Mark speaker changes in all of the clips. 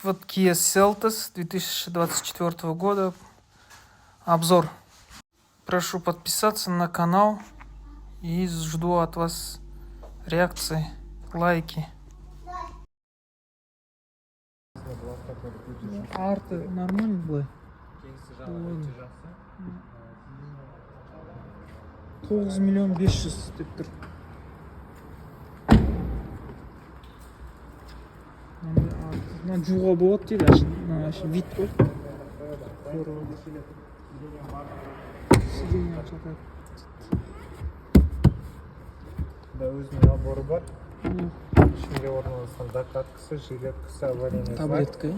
Speaker 1: Вот Kia Seltos 2024 года. Обзор. Прошу подписаться на канал и жду от вас реакции, лайки. Арты нормально было. 9 миллион 500 деп тұр. Мына жууға болады дейді. Вид қой. Сиденье жатады.
Speaker 2: Өзінің наборы бар. Ішінде орналасқан докаткасы, жилеткасы, аварийный
Speaker 1: таблетка.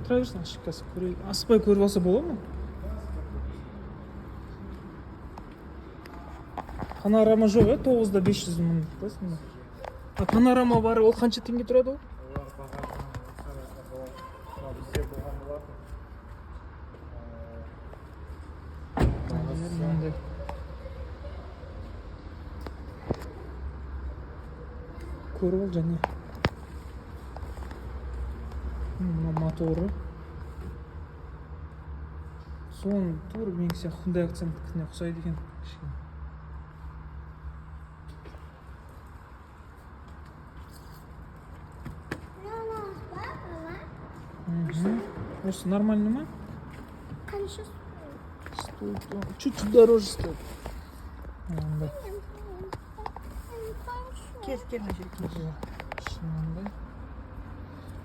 Speaker 1: Тұра берсін, ашыққасы көрейік. Асықпай көріп алса бола ма? Панорама жоқ, 9-да 500 мың дейсің. А панорама бар, ол қанша теңге тұрады ол? Көріп ал және. Моторы. Соның тура мен сияқты Hyundai акценттікіне ұқсайды екен. Просто нормально ма?
Speaker 3: Конечно.
Speaker 1: Стоит. Чуть-чуть дороже стоит.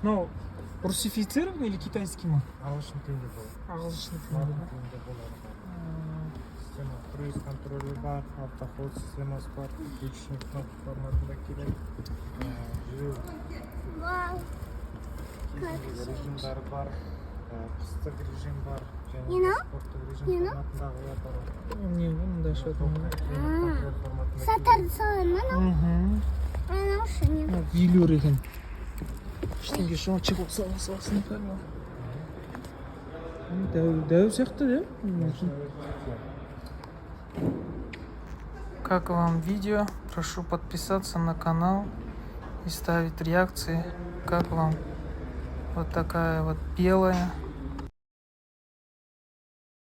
Speaker 1: Но русифицированный или китайский ма?
Speaker 2: Ағылшын тілінде болады.
Speaker 1: Ағылшын
Speaker 2: Латын тілінде болады. Система круиз контролі бар, автоход системасы бар, включение кнопка форматында келеді.
Speaker 3: Вау.
Speaker 2: Режимдары бар, қыстық режим бар, және спорттық режим форматындағылар бар.
Speaker 1: Не, мындай шот.
Speaker 3: Сатарды салайын ма? Анау шыны.
Speaker 1: Велюр екен. Ештеңке жоқ, чехол саласын. Дәу сияқты, да? Как вам видео? Прошу подписаться на канал и ставить реакции. Как вам вот такая вот белая